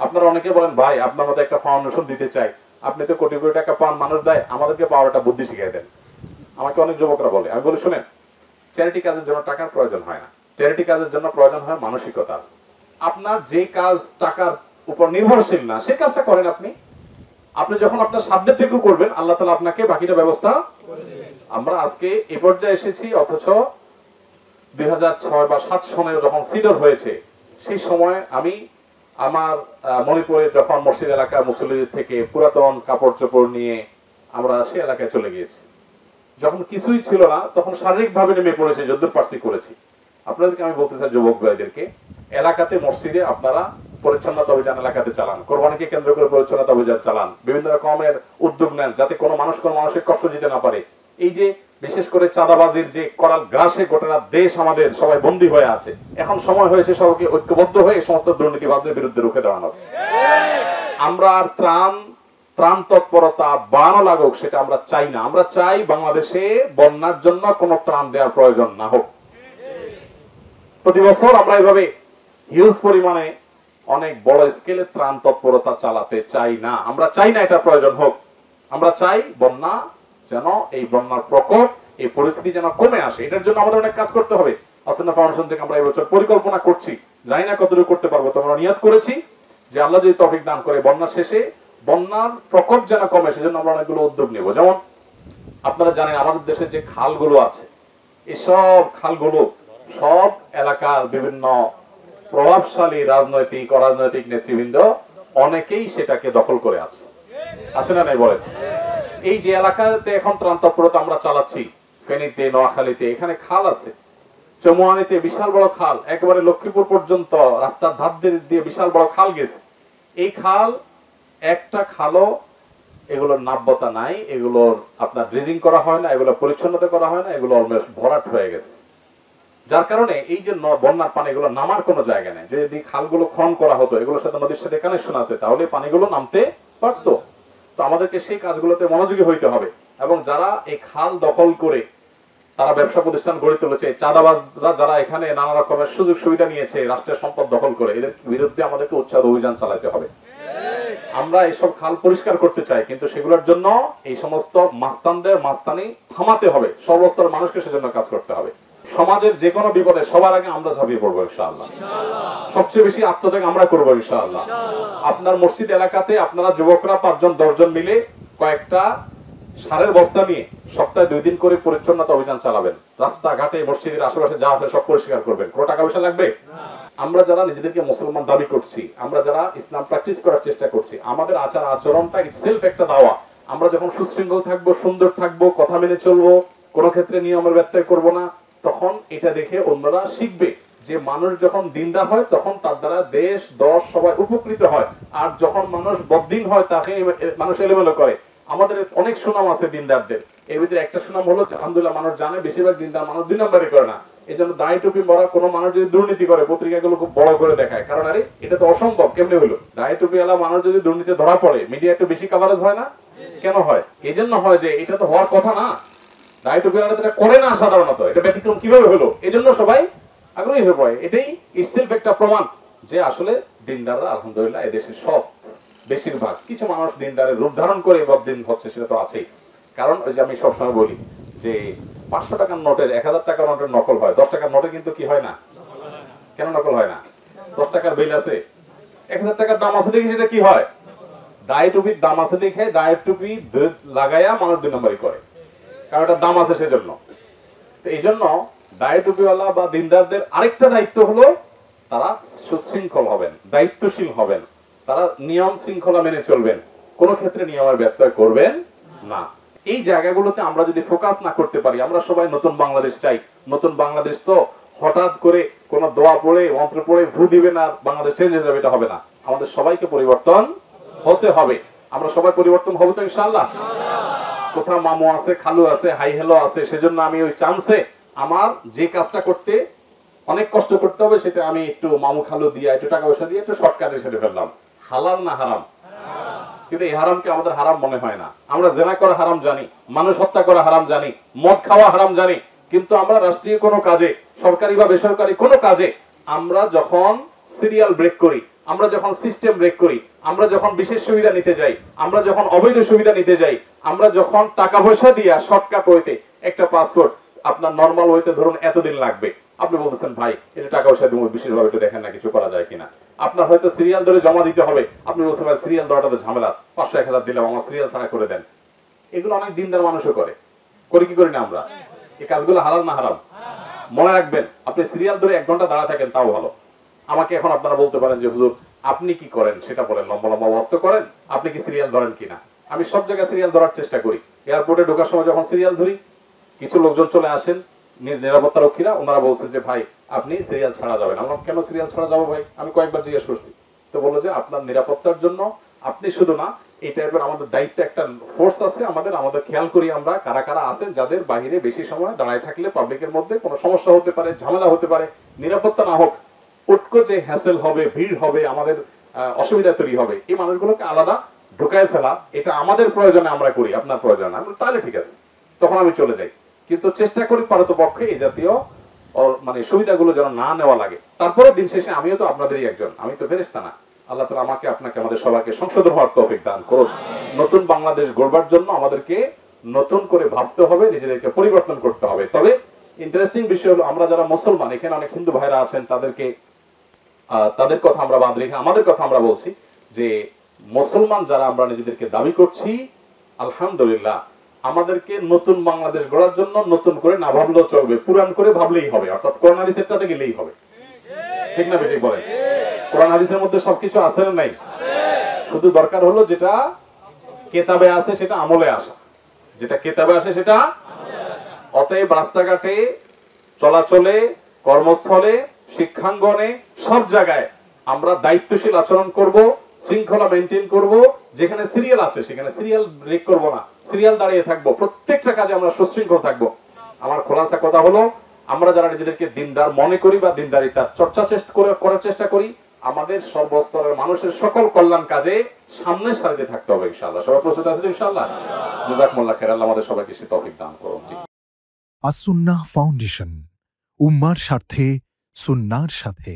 আপনারা অনেকে বলেন ভাই আপনার মতো একটা ফাউন্ডেশন দিতে চাই, আপনি তো কোটি কোটি টাকা পান, মানুষ দেয়, আমাদেরকে পাওয়াটা বুদ্ধি শিখিয়ে দেন। আমাকে অনেক যুবকরা বলে, আমি বলি শুনেন, চ্যারিটি কাজের জন্য টাকার প্রয়োজন হয় না, চ্যারিটি কাজের জন্য প্রয়োজন হয় মানসিকতা। আপনার যে কাজ টাকার উপর নির্ভরশীল না সেই কাজটা করেন আপনি। আপনি যখন আপনার সাধ্যের টুকু করবেন, আল্লাহ তাআলা আপনাকে বাকিটা ব্যবস্থা করে দিবেন। আমরা আজকে এই পর্যায়ে এসেছি, অথচ 2006 বা 7 সনে যখন সিডর হয়েছে সেই সময় আমি আমার মণিপুরে যখন মসজিদ এলাকার মুসল্লিদের থেকে পুরাতন কাপড় চোপড় নিয়ে আমরা সেই এলাকায় চলে গিয়েছি। যখন কিছুই ছিল না তখন শারীরিকভাবে নেমে পড়েছে, যদ্দূর পারছি করেছি। আপনাদেরকে আমি বলতে চাই, যুবক ভাইদেরকে, এলাকাতে মসজিদে আপনারা পরিচ্ছন্নতা অভিযান এলাকাতে চালান, কোরবানিকে কেন্দ্র করে পরিচ্ছন্নতা অভিযান চালান, বিভিন্ন রকমের উদ্যোগ নেন যাতে কোনো মানুষের কষ্ট দিতে না পারে। এই যে বিশেষ করে চাঁদাবাজির যে করাল গ্রাসে গোটা দেশ আমাদের সবাই বন্দী হয়ে আছে, এখন সময় হয়েছে সবাইকে ঐক্যবদ্ধ হয়ে এই সমস্ত দুর্নীতিবাজদের বিরুদ্ধে রুখে দাঁড়ানো। আমরা আর ত্রাণ তৎপরতা বাড়ানো লাগুক সেটা আমরা চাই না। আমরা চাই বাংলাদেশে বন্যার জন্য কোনো ত্রাণ দেওয়ার প্রয়োজন না হোক। প্রতি বছর আমরা এইভাবে হিউজ পরিমাণে অনেক বড় স্কেলে ত্রাণ তৎপরতা চালাতে চাই না। আমরা চাই না এটা প্রয়োজন হোক। আমরা চাই বন্যা যেন, এই বন্যার প্রকোপ, এই পরিস্থিতি যেন কমে আসে। এটার জন্য আমাদের অনেক কাজ করতে হবে। আসন্না ফাউন্ডেশন থেকে আমরা এই বছর পরিকল্পনা করছি, জানি না কতটুকু করতে পারবো, তো আমরা নিয়ত করেছি যে আল্লাহ যদি তৌফিক দান করে বন্যা শেষে বন্যার প্রকোপ যেন কমে, সেজন্য আমরা অনেকগুলো উদ্যোগ নেব। যেমন আপনারা জানেন আমাদের দেশে যে খালগুলো আছে, এসব খালগুলো সব এলাকার বিভিন্ন প্রভাবশালী রাজনৈতিক অরাজনৈতিক নেতৃবৃন্দ অনেকেই সেটাকে দখল করে আছে না নাই বলেন? এই যে এলাকাতে এখন ত্রাণ তৎপরতা আমরা চালাচ্ছি, ফেনীতে, নোয়াখালীতে, এখানে খাল আছে, চমুয়ানীতে বিশাল বড় খাল, একেবারে লক্ষ্মীপুর পর্যন্ত রাস্তার ধার দিয়ে বিশাল বড় খাল গেছে। এই খাল একটা খালও এগুলোর নাব্যতা নাই, এগুলোর আপনার ড্রেজিং করা হয় না, এগুলো পরিচ্ছন্নতা করা হয় না, এগুলো অলমোস্ট ভরাট হয়ে গেছে। যার কারণে এই যে বন্যার পানি এগুলো নামার কোনো জায়গা নেই। যদি খালগুলো খনন করা হতো, এগুলোর সাথে নদীর সাথে কানেকশন আছে, তাহলে পানিগুলো নামতে পারতো। তো আমাদেরকে সেই কাজগুলোতে মনোযোগী হইতে হবে। এবং যারা এই খাল দখল করে তারা ব্যবসা প্রতিষ্ঠান গড়ে তুলেছে, চাঁদাবাজরা যারা এখানে নানা রকমের সুযোগ সুবিধা নিয়েছে রাষ্ট্রের সম্পদ দখল করে, এদের বিরুদ্ধে আমাদেরকে উচ্ছেদ অভিযান চালাতে হবে। আমরা এইসব খাল পরিষ্কার করতে চাই, কিন্তু সেগুলোর জন্য এই সমস্ত মাস্তানদের মাস্তানি থামাতে হবে। সর্বস্তর মানুষকে সেজন্য কাজ করতে হবে। সমাজের যে কোনো বিপদে সবার আগে আমরা ঝাঁপিয়ে পড়বো ইনশাআল্লাহ। সবচেয়ে বেশি আত্মত্যাগ আমরা করবো ইনশাআল্লাহ। আপনার মসজিদ এলাকাতে আপনারা যুবকরা 5 জন 10 জন মিলে কয়েকটা সারের বস্তা নিয়ে সপ্তাহে 2 দিন করে পরিচ্ছন্নতা অভিযান চালাবেন। রাস্তাঘাটে মসজিদের আশেপাশে যা আছে সব পরিষ্কার করবেন। কোনো টাকা পয়সা লাগবে? আমরা যারা নিজেদেরকে মুসলমান দাবি করছি, আমরা যারা ইসলাম প্র্যাকটিস করার চেষ্টা করছি, আমাদের আচার আচরণটা ইটসেলফ একটা দাওয়া। আমরা যখন সুশৃঙ্খল থাকবো, সুন্দর থাকবো, কথা মেনে চলবো, কোনো ক্ষেত্রে নিয়মের ব্যত্যয় করবো না, তখন এটা দেখে অন্যরা শিখবে যে মানুষ যখন দিনদার হয় তখন তার দ্বারা দেশ দশ সবাই উপকৃত হয়। আর যখন মানুষ বদ্দিন হয় তাকে মানুষ এলোমেলো করে। আমাদের অনেক সুনাম আছে দিনদারদের, এর ভিতরে একটা সুনাম হলো আলহামদুলিল্লাহ মানুষ জানে বেশিরভাগ দিনদার মানুষ 2 নম্বরই করে না। এই জন্য দাড়ি টুপি পরা কোনো মানুষ যদি দুর্নীতি করে পত্রিকাগুলো খুব বড় করে দেখায়, কারণ আরে এটা তো অসম্ভব, কেমনে হলো? দাড়ি টুপি এলা মানুষ যদি দুর্নীতি ধরা পড়ে মিডিয়া একটু বেশি কভারেজ হয় না? কেন হয়? এই জন্য হয় যে এটা তো হওয়ার কথা না, দাড়ি টুপি এলা এটা করে না সাধারণত, এটা ব্যতিক্রম কিভাবে হলো, এই জন্য সবাই আগ্রহী হয়ে পড়ে। এটাই ইটসেলফ একটা প্রমাণ যে আসলে দিনদাররা আলহামদুলিল্লাহ এদেশে সব বেশিরভাগ, কিছু মানুষ দিনদারের রূপ ধারণ করে বদ্দিন হচ্ছে সেটা তো আছেই। কারণ ওই যে আমি সবসময় বলি যে 500 টাকার নোটের 1000 টাকার নোটের নকল হয়, 10 টাকার নোটে কিন্তু কি হয় না? কেন নকল হয় না? 10 টাকার বিল আছে, 1000 টাকার দাম আছে দেখি সেটা কি হয়? দায় টুপির দাম আছে দেখে দায়ের টুপি লাগাইয়া মানুষ 2 নম্বরই করে, কারণ এটার দাম আছে সেজন্য। তো এই জন্য দায় টুপিওয়ালা বা দিনদারদের আরেকটা দায়িত্ব হলো তারা সুশৃঙ্খল হবেন, দায়িত্বশীল হবেন, তারা নিয়ম শৃঙ্খলা মেনে চলবেন, কোনো ক্ষেত্রে নিয়মের ব্যত্যয় করবেন না। এই জায়গাগুলোতে আমরা যদি ফোকাস না করতে পারি, আমরা সবাই নতুন বাংলাদেশ চাই। নতুন বাংলাদেশ তো হঠাৎ করে কোনো দোয়া পড়ে মন্ত্র পড়ে ভু দিবেন আর বাংলাদেশ চেঞ্জ হয়ে যাবে, এটা হবে না। আমাদের সবাইকে পরিবর্তন হতে হবে। আমরা সবাই পরিবর্তন হবো তো ইনশাআল্লাহ? কোথাও মামু আছে, খালু আছে, হাই হ্যালো আছে, সেজন্য আমি ওই চান্সে আমার যে কাজটা করতে অনেক কষ্ট করতে হবে সেটা আমি একটু মামু খালু দিয়ে একটু টাকা পয়সা দিয়ে একটু শর্টকাটে সেরে ফেললাম। হালাল না হারাম? কিন্তু এই হারামকে আমাদের হারাম মনে হয় না। আমরা জেনা করা হারাম জানি, মানুষ হত্যা করা হারাম জানি, মদ খাওয়া হারাম জানি, কিন্তু আমরা রাষ্ট্রীয় কোনো কাজে, সরকারি বা বেসরকারি কোনো কাজে আমরা যখন সিরিয়াল ব্রেক করি, আমরা যখন সিস্টেম ব্রেক করি, আমরা যখন বিশেষ সুবিধা নিতে যাই, আমরা যখন অবৈধ সুবিধা নিতে যাই, আমরা যখন টাকা পয়সা দিয়া শর্টকাট ওয়েতে একটা পাসপোর্ট আপনার নর্মাল ওয়েতে ধরুন এতদিন লাগবে, আপনি বলতেছেন ভাই এটা টাকা পয়সা দিব বিশেষভাবে একটু দেখেন না কিছু করা যায় কিনা। আপনার হয়তো সিরিয়াল ধরে জমা দিতে হবে, আপনি বলছেন ভাই সিরিয়াল দেওয়াটা তো ঝামেলা, 500-1000 দিলাম, আমার সিরিয়াল ছাড়া করে দেন। এগুলো অনেক দিনদার মানুষও করে, করি কি করি না আমরা? এই কাজগুলো হালাল না হারাম? মনে রাখবেন, আপনি সিরিয়াল ধরে 1 ঘন্টা দাঁড়া থাকেন তাও ভালো। আমাকে এখন আপনারা বলতে পারেন যে হুজুর আপনি কি করেন সেটা বলেন, লম্বা লম্বা ওয়াজ করেন, আপনি কি সিরিয়াল ধরেন কিনা? আমি সব জায়গায় সিরিয়াল ধরার চেষ্টা করি। এয়ারপোর্টে ঢোকার সময় যখন সিরিয়াল ধরি, কিছু লোকজন চলে আসেন নিরাপত্তা রক্ষীরা, ওনারা বলছেন যে ভাই আপনি সিরিয়াল ছাড়া যাবেন। আমরা কেন সিরিয়াল ছাড়া যাবো ভাই? আমি কয়েকবার জিজ্ঞেস করছি, তো বললো যে আপনার নিরাপত্তার জন্য আপনি শুধু না, এই টাইপের আমাদের দায়িত্ব একটা ফোর্স আছে আমাদের খেয়াল করি আমরা কারা কারা আছেন যাদের বাহিরে বেশি সময় দাঁড়ায় থাকলে পাবলিকের মধ্যে কোনো সমস্যা হতে পারে, ঝামেলা হতে পারে, নিরাপত্তা না হোক, উটকো যে হ্যাসেল হবে, ভিড় হবে, আমাদের অসুবিধা তৈরি হবে, এই মানুষগুলোকে আলাদা ঢুকায় ফেলা, এটা আমাদের প্রয়োজনে আমরা করি, আপনার প্রয়োজনে আমরা, তাহলে ঠিক আছে, তখন আমি চলে যাই। কিন্তু চেষ্টা করি পারতপক্ষে এই জাতীয় মানে সুবিধাগুলো যেন না নেওয়া লাগে। তারপরে দিন শেষে আমিও তো আপনাদেরই একজন, আমি তো ফেরেশতা না। আল্লাহ তাআলা আমাকে আপনাকে আমাদের সবাইকে সংশোধন হওয়ার তৌফিক দান করুন। নতুন বাংলাদেশ গড়বার জন্য আমাদেরকে নতুন করে ভাবতে হবে, নিজেদেরকে পরিবর্তন করতে হবে। তবে ইন্টারেস্টিং বিষয় হলো আমরা যারা মুসলমান, এখানে অনেক হিন্দু ভাইরা আছেন, তাদের কথা আমরা বাদ রেখে আমাদের কথা আমরা বলছি যে মুসলমান যারা আমরা নিজেদেরকে দাবি করছি, আলহামদুলিল্লাহ আমাদেরকে নতুন বাংলাদেশ গড়ার জন্য নতুন করে না ভাবলেও চলবে, পুরান করে ভাবলেই হবে, অর্থাৎ কোরআন হাদিসেরটাতে গেলেই হবে। ঠিক না বেঠিক বলেন? কোরআন হাদিসের মধ্যে সবকিছু আছে না নাই? শুধু দরকার হলো যেটা কেতাবে আছে সেটা আমলে আসা, যেটা কেতাবে আসে সেটা। অতএব রাস্তাঘাটে, চলাচলে, কর্মস্থলে, শিক্ষাঙ্গনে, সব জায়গায় আমরা দায়িত্বশীল আচরণ করব, শৃঙ্খলা মেনটেন করব। যেখানে সিরিয়াল আছে সেখানে সিরিয়াল ব্রেক করব না, সিরিয়াল দাঁড়িয়ে থাকবো, প্রত্যেকটা কাজে আমরা সুশৃঙ্খল থাকবো। আমার খোলাসা কথা হলো, আমরা যারা নিজেদেরকে দিনদার মনে করি বা দিনদারিতার করার চেষ্টা করি, আমাদের সর্বস্তরের মানুষের সকল কল্যাণ কাজে সামনের সারিতে থাকতে হবে ইনশাআল্লাহ। সবাই প্রস্তুত আছে ইনশাআল্লাহ? জাযাকুমুল্লাহ খাইর। আল্লাহ আমাদের সবাইকে সে তৌফিক দান করুন। আস-সুন্নাহ ফাউন্ডেশন, উম্মার স্বার্থে, সুন্নাহর সাথে।